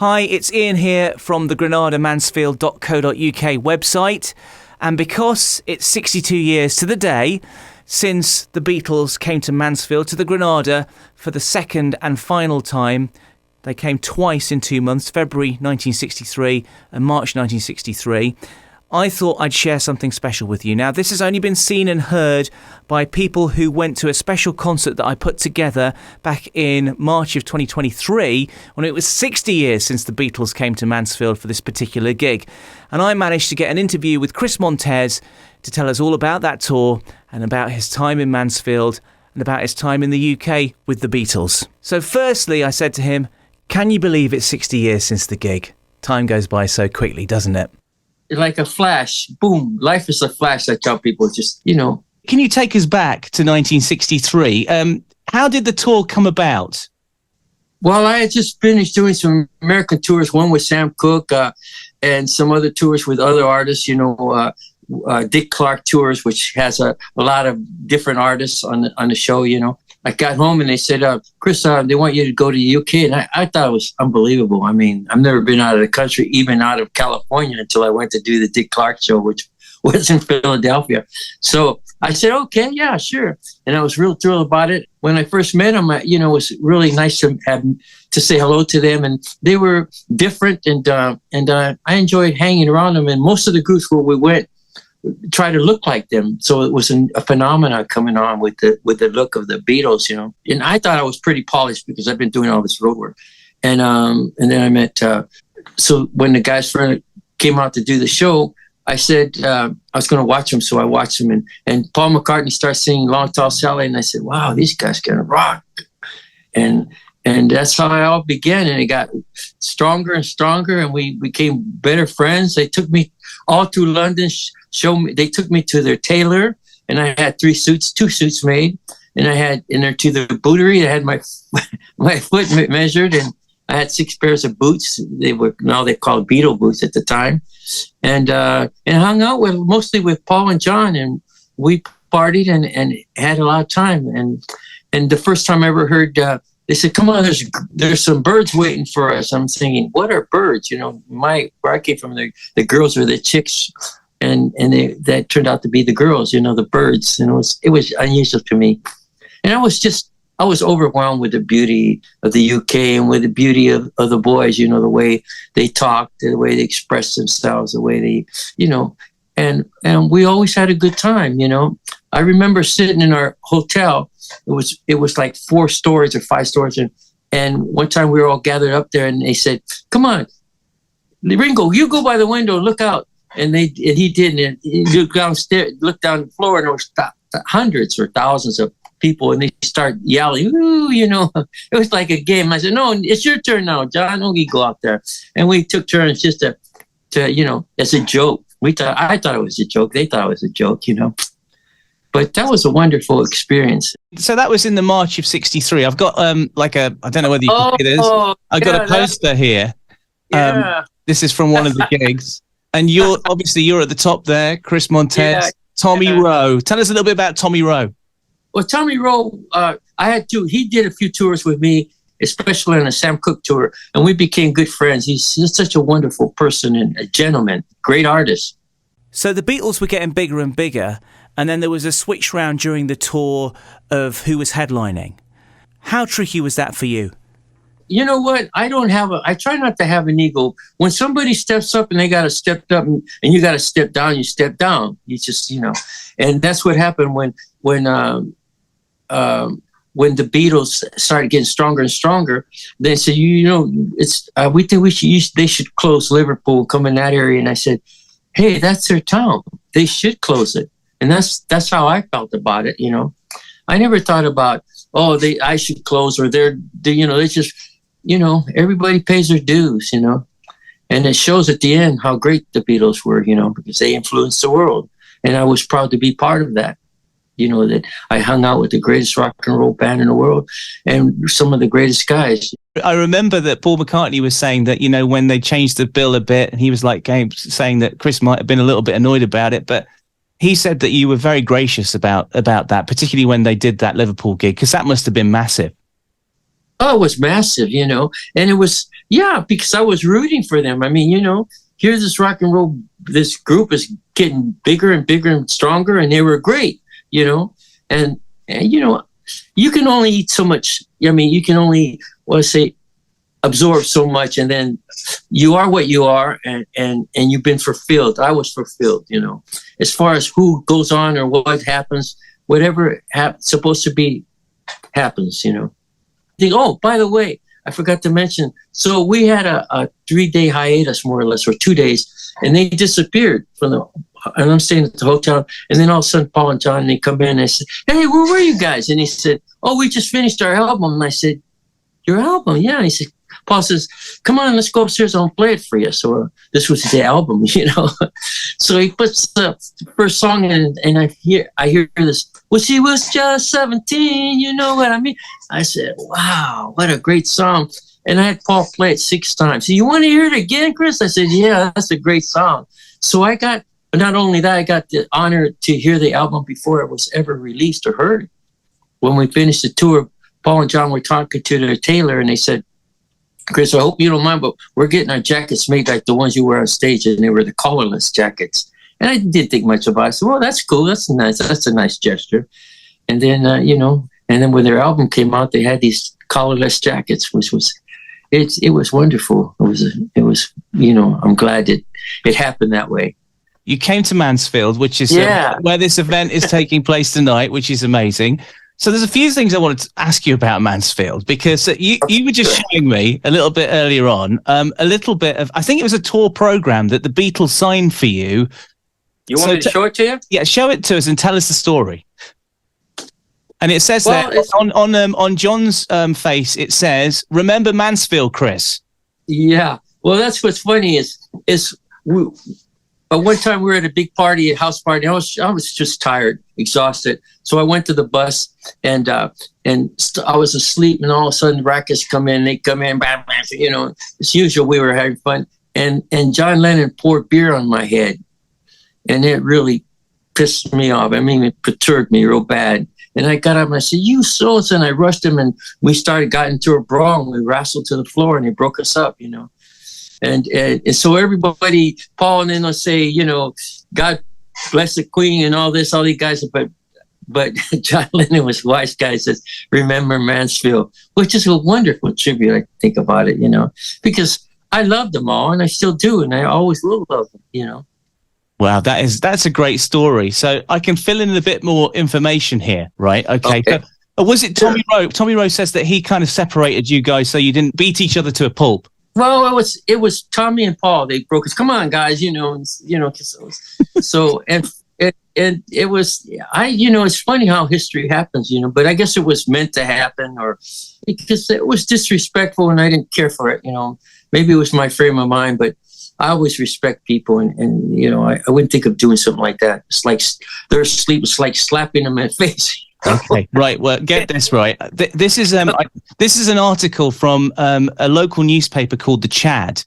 Hi, it's Ian here from the Granada Mansfield.co.uk website. And because it's 62 years to the day since the Beatles came to Mansfield, to the Granada, for the second and final time, they came twice in 2 months, February 1963 and March 1963. I thought I'd share something special with you. Now, this has only been seen and heard by people who went to a special concert that I put together back in March of 2023, when it was 60 years since the Beatles came to Mansfield for this particular gig. And I managed to get an interview with Chris Montez to tell us all about that tour and about his time in Mansfield and about his time in the UK with the Beatles. So firstly, I said to him, can you believe it's 60 years since the gig? Time goes by so quickly, doesn't it? Like a flash, boom, life is a flash. I tell people, just, Can you take us back to 1963? How did the tour come about? Well, I had just finished doing some American tours, one with Sam Cooke and some other tours with other artists, Dick Clark tours, which has a lot of different artists on the show, I got home and they said, Chris, they want you to go to the UK. And I thought it was unbelievable. I mean, I've never been out of the country, even out of California, until I went to do the Dick Clark show, which was in Philadelphia. So I said, okay, yeah, sure. And I was real thrilled about it. When I first met them, it was really nice to say hello to them. And they were different. And I enjoyed hanging around them. And most of the groups where we went, try to look like them. So it was a phenomenon coming on with the look of the Beatles, And I thought I was pretty polished because I've been doing all this road work. And then I met, so when the guys came out to do the show, I said I was going to watch them. So I watched them. And Paul McCartney started singing Long Tall Sally. And I said, wow, these guys can rock. And that's how it all began. And it got stronger and stronger. And we became better friends. They took me all through London, they took me to their tailor, and I had two suits made, and they're to the bootery. I had my foot measured, and I had 6 pairs of boots. They called Beatle boots at the time, and hung out mostly with Paul and John, and we partied and had a lot of time. And the first time I ever heard, they said, "Come on, there's some birds waiting for us." I'm thinking, what are birds? Where I came from, the girls are the chicks. And that turned out to be the girls, the birds. And it was unusual to me. And I was overwhelmed with the beauty of the UK and with the beauty of the boys, the way they talked, the way they expressed themselves, the way they, and we always had a good time, I remember sitting in our hotel. It was like 4 stories or 5 stories. And one time we were all gathered up there and they said, "Come on, Ringo, you go by the window, look out." And he did, and he looked downstairs, looked down the floor, and there was hundreds or thousands of people, and they start yelling, "Ooh!" It was like a game. I said, "No, it's your turn now, John. Don't you go out there." And we took turns just to as a joke. I thought it was a joke. They thought it was a joke, But that was a wonderful experience. So that was in the March of '63. I've got I don't know whether you can see this. I've got a poster here. Yeah. This is from one of the gigs. And you're at the top there, Chris Montez, Tommy Rowe. Tell us a little bit about Tommy Rowe. Well, Tommy Rowe, he did a few tours with me, especially on the Sam Cooke tour, and we became good friends. He's such a wonderful person and a gentleman, great artist. So the Beatles were getting bigger and bigger, and then there was a switch round during the tour of who was headlining. How tricky was that for you? You know what? I try not to have an ego. When somebody steps up and they got to step up and you got to step down, you step down. You just, and that's what happened when the Beatles started getting stronger and stronger. They said, we think they should close Liverpool, come in that area. And I said, hey, that's their town. They should close it. And that's how I felt about it. I never thought about, I should close, or they just, everybody pays their dues, and it shows at the end how great the Beatles were, because they influenced the world. And I was proud to be part of that, that I hung out with the greatest rock and roll band in the world and some of the greatest guys. I remember that Paul McCartney was saying that, when they changed the bill a bit, and he was saying that Chris might have been a little bit annoyed about it, but he said that you were very gracious about that, particularly when they did that Liverpool gig, because that must have been massive. Oh, it was massive, and it was, Yeah, because I was rooting for them. I mean, here's this rock and roll, this group is getting bigger and bigger and stronger, and they were great, and you can only eat so much. I mean, you can only, absorb so much, and then you are what you are, and you've been fulfilled. I was fulfilled, as far as who goes on or what happens, whatever supposed to be happens, Oh, by the way, I forgot to mention, so we had a 3-day hiatus, more or less, or 2 days, and they disappeared and I'm staying at the hotel, and then all of a sudden Paul and John, they come in and they said, "Hey, where were you guys?" And he said, "Oh, we just finished our album." And I said, "Your album?" "Yeah." And he said, Paul says, "Come on, let's go upstairs. I'll play it for you." So this was the album, So he puts the first song in, and I hear this. "Well, she was just 17, you know what I mean?" I said, "Wow, what a great song!" And I had Paul play it 6 times. "So you want to hear it again, Chris?" I said, "Yeah, that's a great song." So I got, not only that, I got the honor to hear the album before it was ever released or heard. When we finished the tour, Paul and John were talking to their tailor, and they said, "Chris, I hope you don't mind, but we're getting our jackets made like the ones you wear on stage," and they were the collarless jackets. And I didn't think much about it. I said, "Well, that's cool. That's a nice gesture." And then, and then when their album came out, they had these collarless jackets, which was, it was wonderful. It was, I'm glad that it happened that way. You came to Mansfield, which is where this event is taking place tonight, which is amazing. So there's a few things I wanted to ask you about Mansfield, because you were just showing me a little bit earlier on, a little bit of, I think it was a tour program that the Beatles signed for you. You want me to show it to you? Yeah, show it to us and tell us the story. And it says on John's face, it says, "Remember Mansfield, Chris." Yeah. Well, that's what's funny is one time we were at a big party, a house party. I was just tired, exhausted. So I went to the bus, and I was asleep, and all of a sudden rackets come in. They come in, bam, bam, as usual. We were having fun, and John Lennon poured beer on my head, and it really pissed me off. I mean, it perturbed me real bad. And I got up and I said, "You souls!" And I rushed him, and we got into a brawl, and we wrestled to the floor, and he broke us up, And so everybody, Paul, and then they'll say, "God bless the Queen," and all this, all these guys. But John Lennon was wise guy, says, "Remember Mansfield," which is a wonderful tribute. I think about it, because I love them all, and I still do, and I always will love them, Wow, that's a great story. So I can fill in a bit more information here, right? Okay. But was it Tommy Rowe? Tommy Rowe says that he kind of separated you guys so you didn't beat each other to a pulp. Well, it was Tommy and Paul. They broke us. "Come on, guys, So and it was it's funny how history happens, But I guess it was meant to happen, or because it was disrespectful, and I didn't care for it. Maybe it was my frame of mind, but I always respect people, and I wouldn't think of doing something like that. It's like they're asleep. It's like slapping them in the face. Okay, right. Well, get this right. This is an article from a local newspaper called the Chad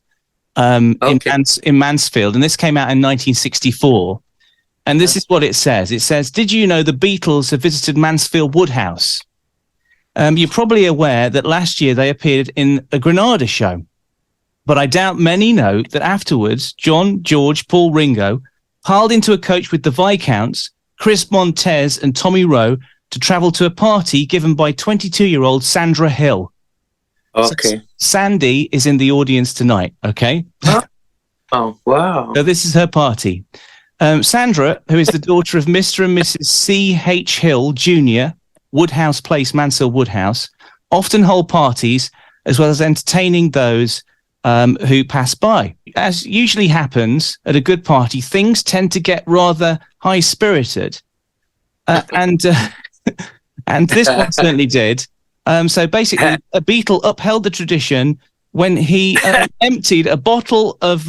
in Mansfield, and this came out in 1964. And this is what it says. It says, "Did you know the Beatles have visited Mansfield Woodhouse? You're probably aware that last year they appeared in a Granada show. But I doubt many know that afterwards, John, George, Paul, Ringo piled into a coach with the Viscounts, Chris Montez and Tommy Rowe to travel to a party given by 22-year-old Sandra Hill." Okay. So Sandy is in the audience tonight, okay? Oh, wow. So this is her party. Sandra, who is the daughter of Mr. and Mrs. C.H. Hill Jr., Woodhouse Place, Mansfield Woodhouse, often hold parties as well as entertaining those who pass by. As usually happens at a good party, things tend to get rather high-spirited. And this one certainly did. So basically, a Beatle upheld the tradition when he emptied a bottle of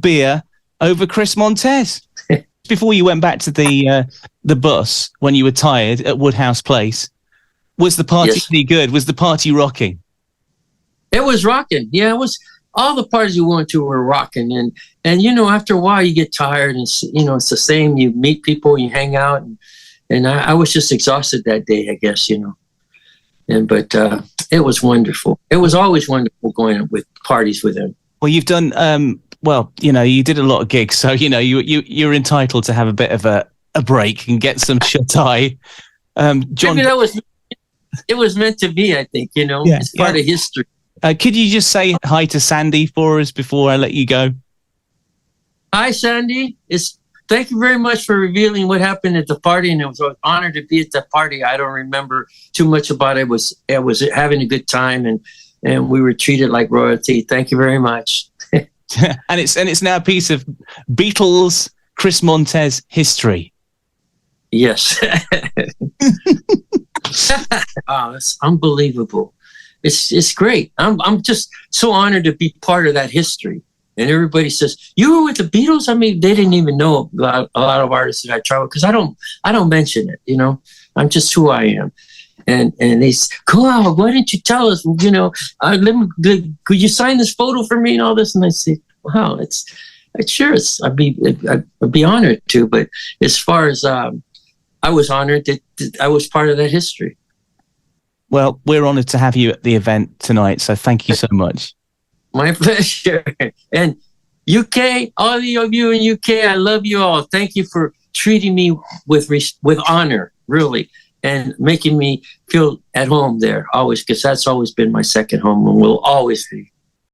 beer over Chris Montez. Before you went back to the bus when you were tired at Woodhouse Place, was the party pretty good? Was the party rocking? It was rocking. Yeah, it was. All the parties you went to were rocking, and after a while you get tired, and it's the same. You meet people, you hang out, and I was just exhausted that day, I guess, but It was wonderful. It was always wonderful going with parties with him. Well, you've done well. You know, you did a lot of gigs, so you know you're entitled to have a bit of a break and get some shut eye. John, Maybe it was meant to be. I think it's part of history. Could you just say hi to Sandy for us before I let you go? Hi, Sandy. Thank you very much for revealing what happened at the party, and it was an honor to be at the party. I don't remember too much about it. I was having a good time, and we were treated like royalty. Thank you very much. and it's now a piece of Beatles Chris Montez history. Yes. Oh, it's unbelievable. It's great. I'm just so honored to be part of that history. And everybody says, "You were with the Beatles?" I mean, they didn't even know a lot of artists that I travel, because I don't mention it. I'm just who I am. And they say, "Cool, why didn't you tell us? Could you sign this photo for me and all this?" And I say, "Wow, I'd be honored to." But as far as I was honored that I was part of that history. Well, we're honored to have you at the event tonight. So thank you so much. My pleasure. And UK, all of you in UK, I love you all. Thank you for treating me with honor, really, and making me feel at home there always, because that's always been my second home and will always be.